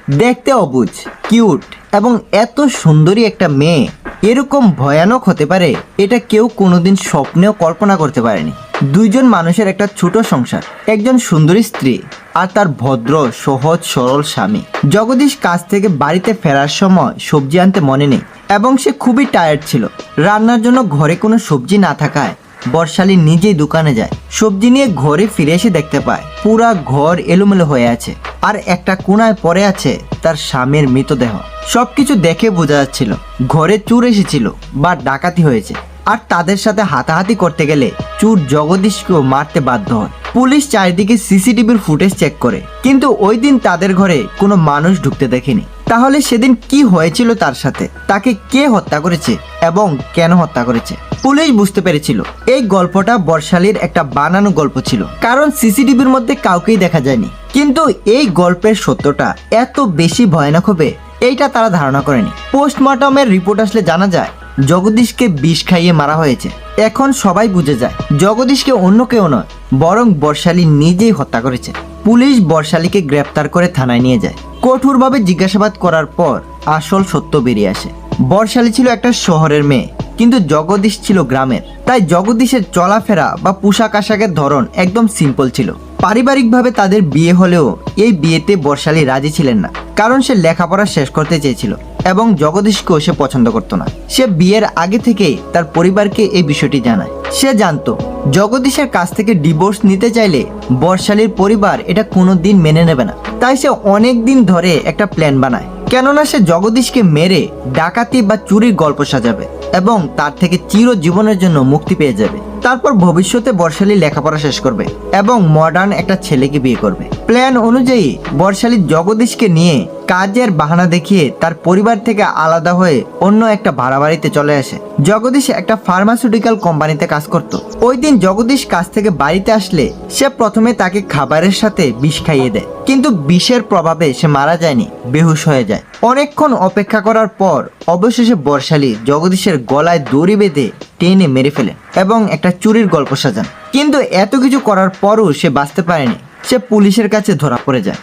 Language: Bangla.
দেখতে অবুঝ, কিউট এবং এত সুন্দরী একটা মেয়ে এরকম ভয়ানক হতে পারে এটা কেউ কোনোদিন স্বপ্নেও কল্পনা করতে পারেনি। দুইজন মানুষের একটা ছোট সংসার, একজন সুন্দরী স্ত্রী আর তার ভদ্র সহজ সরল স্বামী। জগদীশ কাজ থেকে বাড়িতে ফেরার সময় সবজি আনতে মনে নেই এবং সে খুবই টায়ার্ড ছিল। রান্নার জন্য ঘরে কোনো সবজি না থাকায় বর্ষালী নিজেই দোকানে যায়। সবজি নিয়ে ঘরে ফিরে এসে দেখতে পায় পুরা ঘর এলোমেলো হয়ে আছে আর একটা কোণায় পড়ে আছে তার স্বামীর মৃতদেহ। সবকিছু দেখে বোঝা যাচ্ছিল ঘরে চোর এসেছিল বা ডাকাতি হয়েছে, আর তাদের সাথে হাতাহাতি করতে গেলে চোর জগদীশকেও মারতে বাধ্য হয়। পুলিশ চারিদিকে সিসিটিভির ফুটেজ চেক করে, কিন্তু ওই দিন তাদের ঘরে কোনো মানুষ ঢুকতে দেখেনি। তাহলে সেদিন কি হয়েছিল তার সাথে, তাকে কে হত্যা করেছে এবং কেন হত্যা করেছে? পুলিশ বুঝতে পেরেছিল এই গল্পটা বর্ষালীর একটা বানানো গল্প ছিল, কারণ সিসিটিভির মধ্যে কাউকেই দেখা যায়নি। কিন্তু এই গল্পের সত্যটা এত বেশি ভয়ানক হবে এইটা তারা ধারণা করেনি। পোস্টমর্টমের রিপোর্ট আসলে জানা যায় জগদীশকে বিষ খাইয়ে মারা হয়েছে। এখন সবাই বুঝে যায় জগদীশকে অন্য কেউ নয় বরং বর্ষালী নিজেই হত্যা করেছে। পুলিশ বর্ষালীকে গ্রেপ্তার করে থানায় নিয়ে যায়। কঠোরভাবে জিজ্ঞাসাবাদ করার পর আসল সত্য বেরিয়ে আসে। বর্ষালী ছিল একটা শহরের মেয়ে, কিন্তু জগদীশ ছিল গ্রামের। তাই জগদীশের চলাফেরা বা পোশাক আশাকের ধরন একদম সিম্পল ছিল। পারিবারিকভাবে তাদের বিয়ে হলেও এই বিয়েতে বর্ষালী রাজি ছিলেন না, কারণ সে লেখাপড়া শেষ করতে চেয়েছিল এবং জগদীশকেও সে পছন্দ করত না। সে বিয়ের আগে থেকেই তার পরিবারকে এই বিষয়টি জানায়। সে জানতো জগদীশের কাছ থেকে ডিভোর্স নিতে চাইলে বর্ষালীর পরিবার এটা কোনোদিন মেনে নেবে না। তাই সে অনেক দিন ধরে একটা প্ল্যান বানায়, কেননা সে জগদীশকে মেরে ডাকাতি বা চুরির গল্প সাজাবে এবং তার থেকে চিরজীবনের জন্য মুক্তি পেয়ে যাবে। তারপর ভবিষ্যতে বর্ষালী লেখাপড়া শেষ করবে এবং মডার্ন একটা ছেলেকে বিয়ে করবে। প্ল্যান অনুযায়ী বর্ষালী জগদীশকে নিয়ে কাজের বাহানা দেখিয়ে তার পরিবার থেকে আলাদা হয়ে অন্য একটা ভাড়া বাড়িতে চলে আসে। জগদীশ একটা ফার্মাসিউটিক্যাল কোম্পানিতে কাজ করত। ওই দিন জগদীশ কাজ থেকে বাড়িতে আসলে সে প্রথমে তাকে খাবারের সাথে বিষ খাইয়ে দেয়, কিন্তু বিষের প্রভাবে সে মারা যায়নি, বেহুশ হয়ে যায়। অনেকক্ষণ অপেক্ষা করার পর অবশেষে বর্ষালী জগদীশের গলায় দড়ি বেঁধে টেনে মেরে ফেলে এবং একটা চুরির গল্প সাজান। কিন্তু এত কিছু করার পরও সে বাঁচতে পারেনি। সে পুলিশের কাছে ধরা পড়ে যায়।